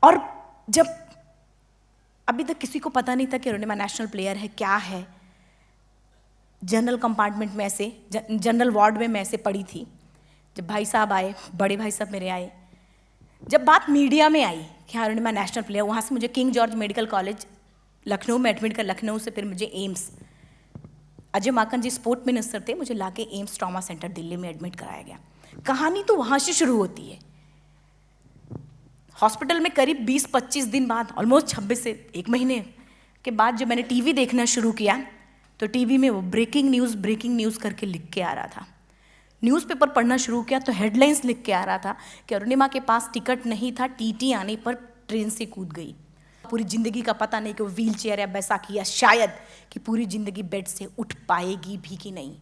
और जब अभी तक किसी को पता नहीं था कि अरुणिमा नेशनल प्लेयर है, क्या है। जनरल कंपार्टमेंट में ऐसे, जनरल वार्ड में मैं ऐसे पड़ी थी। जब भाई साहब आए, बड़े भाई साहब मेरे आए, जब बात मीडिया में आई कि हाँ अरुणिमा नेशनल प्लेयर, वहाँ से मुझे king George medical college Lucknow में एडमिट कर, लखनऊ से फिर मुझे एम्स, अजय माकन जी स्पोर्ट मिनिस्टर थे, मुझे लाके एम्स ट्रॉमा सेंटर दिल्ली में एडमिट कराया गया। कहानी तो वहाँ से शुरू होती है। हॉस्पिटल में करीब 20-25 दिन बाद, ऑलमोस्ट 26 से 1 महीने के बाद जब मैंने टीवी देखना शुरू किया, तो टीवी में वो ब्रेकिंग न्यूज़ करके लिख के आ रहा था। न्यूज़पेपर पढ़ना शुरू किया तो हेडलाइंस लिख के आ रहा था कि अरुणिमा के पास टिकट नहीं था, टीटी आने पर ट्रेन से कूद गई। पूरी ज़िंदगी का पता नहीं कि वो व्हील चेयर या बैसाखी, या शायद कि पूरी ज़िंदगी बेड से उठ पाएगी भी कि नहीं।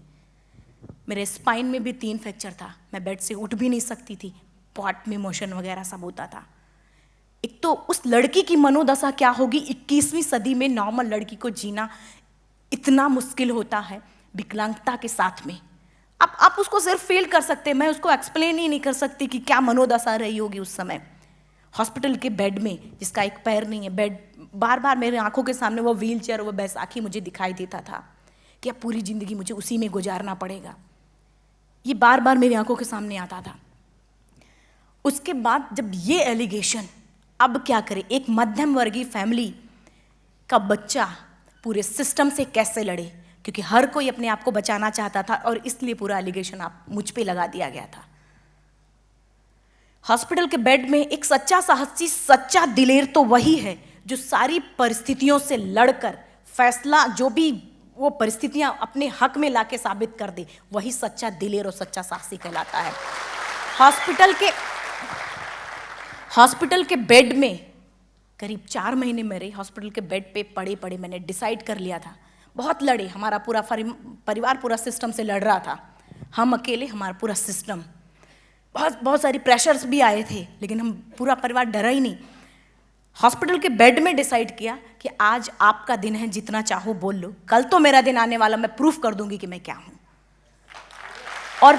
मेरे स्पाइन में भी 3 फ्रैक्चर था, मैं बेड से उठ भी नहीं सकती थी, पॉट में मोशन वगैरह सब होता था। एक तो उस लड़की की मनोदशा क्या होगी, 21वीं सदी में नॉर्मल लड़की को जीना इतना मुश्किल होता है विकलांगता के साथ में। अब आप उसको सिर्फ फील कर सकते हैं, मैं उसको एक्सप्लेन ही नहीं कर सकती कि क्या मनोदशा रही होगी उस समय। हॉस्पिटल के बेड में, जिसका एक पैर नहीं है, बेड बार बार मेरे आंखों के सामने वो व्हील चेयर, वो बैसाखी मुझे दिखाई देता था कि अब पूरी ज़िंदगी मुझे उसी में गुजारना पड़ेगा। ये बार बार मेरी आंखों के सामने आता था। उसके बाद जब ये एलिगेशन, अब क्या करे, एक मध्यम वर्गीय फैमिली का बच्चा पूरे सिस्टम से कैसे लड़े, क्योंकि हर कोई अपने आप को बचाना चाहता था और इसलिए पूरा एलिगेशन आप मुझ पे लगा दिया गया था। हॉस्पिटल के बेड में एक सच्चा साहसी, सच्चा दिलेर तो वही है जो सारी परिस्थितियों से लड़कर फैसला, जो भी वो परिस्थितियां अपने हक में लाके साबित कर दे, वही सच्चा दिलेर और सच्चा साहसी कहलाता है। हॉस्पिटल के बेड में करीब 4 महीने में रही। हॉस्पिटल के बेड पे पड़े पड़े मैंने डिसाइड कर लिया था, बहुत लड़े, हमारा पूरा परिवार पूरा सिस्टम से लड़ रहा था, हम अकेले, हमारा पूरा सिस्टम, बहुत सारी प्रेशर्स भी आए थे, लेकिन हम पूरा परिवार डरा ही नहीं। हॉस्पिटल के बेड में डिसाइड किया कि आज आपका दिन है, जितना चाहो बोल लो, कल तो मेरा दिन आने वाला, मैं प्रूफ कर दूंगी कि मैं क्या हूं। और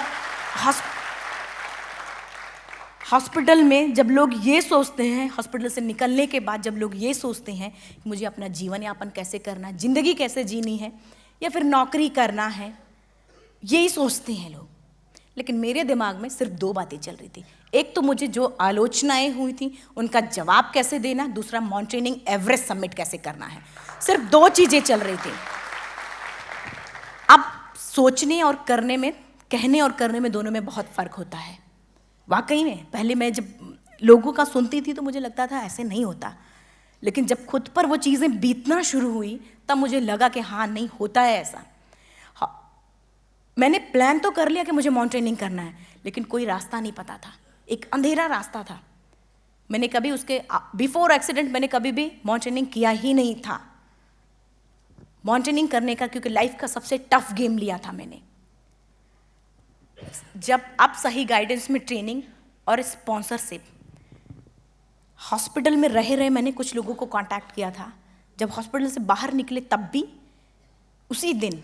हॉस्पिटल में जब लोग ये सोचते हैं, हॉस्पिटल से निकलने के बाद जब लोग ये सोचते हैं कि मुझे अपना जीवन यापन कैसे करना है, ज़िंदगी कैसे जीनी है, या फिर नौकरी करना है, यही सोचते हैं लोग। लेकिन मेरे दिमाग में सिर्फ 2 बातें चल रही थी। एक तो मुझे जो आलोचनाएं हुई थी उनका जवाब कैसे देना, दूसरा माउंटेनिंग एवरेस्ट सबमिट कैसे करना है। सिर्फ 2 चीज़ें चल रही थी। अब सोचने और करने में, कहने और करने में, दोनों में बहुत फ़र्क होता है। वाकई में पहले मैं जब लोगों का सुनती थी तो मुझे लगता था ऐसे नहीं होता, लेकिन जब खुद पर वो चीज़ें बीतना शुरू हुई तब मुझे लगा कि हाँ, नहीं होता है ऐसा। मैंने प्लान तो कर लिया कि मुझे माउंटेनिंग करना है, लेकिन कोई रास्ता नहीं पता था, एक अंधेरा रास्ता था। मैंने कभी उसके बिफोर एक्सीडेंट मैंने कभी भी माउंटेनिंग किया ही नहीं था। माउंटेनिंग करने का, क्योंकि लाइफ का सबसे टफ गेम लिया था मैंने। जब अब सही गाइडेंस में ट्रेनिंग और स्पॉन्सरशिप, हॉस्पिटल में रहे मैंने कुछ लोगों को कांटेक्ट किया था। जब हॉस्पिटल से बाहर निकले तब भी उसी दिन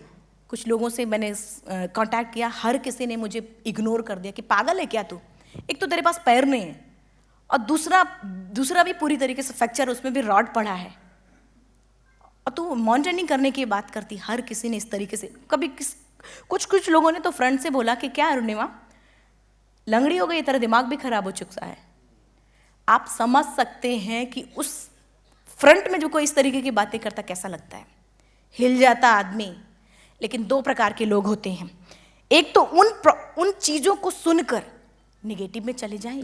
कुछ लोगों से मैंने कांटेक्ट किया, हर किसी ने मुझे इग्नोर कर दिया कि पागल है क्या तू, एक तो तेरे पास पैर नहीं है और दूसरा भी पूरी तरीके से फ्रैक्चर, उसमें भी रॉड पड़ा है, और तू माउंटेनिंग करने की बात करती। हर किसी ने इस तरीके से, कुछ लोगों ने तो फ्रंट से बोला कि क्या अरुणिमा लंगड़ी हो गई, तेरा दिमाग भी खराब हो चुका है। आप समझ सकते हैं कि उस फ्रंट में जो कोई इस तरीके की बातें करता कैसा लगता है, हिल जाता आदमी। लेकिन 2 प्रकार के लोग होते हैं, एक तो उन चीज़ों को सुनकर निगेटिव में चले जाएं,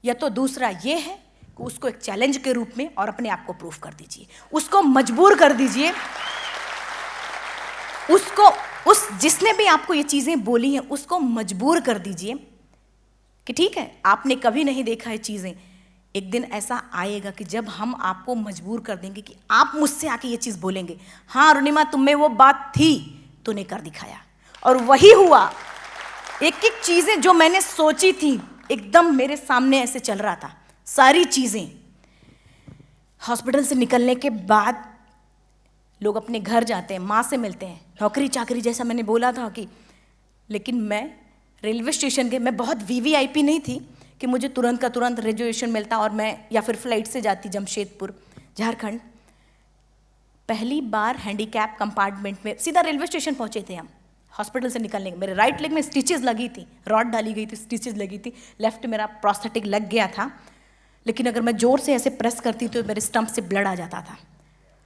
या तो दूसरा ये है कि उसको एक चैलेंज के रूप में और अपने आप को प्रूफ कर दीजिए, उसको मजबूर कर दीजिए, जिसने भी आपको ये चीज़ें बोली हैं उसको मजबूर कर दीजिए कि ठीक है, आपने कभी नहीं देखा है चीज़ें, एक दिन ऐसा आएगा कि जब हम आपको मजबूर कर देंगे कि आप मुझसे आके ये चीज़ बोलेंगे, हाँ अरुणिमा तुम में वो बात थी, तूने कर दिखाया। और वही हुआ। एक एक चीज़ें जो मैंने सोची थी एकदम मेरे सामने ऐसे चल रहा था, सारी चीज़ें। हॉस्पिटल से निकलने के बाद लोग अपने घर जाते हैं, माँ से मिलते हैं, नौकरी चाकरी जैसा मैंने बोला था कि, लेकिन मैं रेलवे स्टेशन के, मैं बहुत वीवीआईपी नहीं थी कि मुझे तुरंत का तुरंत रिजर्वेशन मिलता और मैं या फिर फ्लाइट से जाती जमशेदपुर झारखंड। पहली बार हैंडीकैप कंपार्टमेंट में सीधा रेलवे स्टेशन पहुंचे थे हम, हॉस्पिटल से निकलने के मेरे राइट लेग में स्टिचेस लगी थी, रॉड डाली गई थी, स्टिचेस लगी थी, लेफ्ट मेरा प्रोस्थेटिक लग गया था, लेकिन अगर मैं जोर से ऐसे प्रेस करती तो मेरे स्टम्प से ब्लड आ जाता था।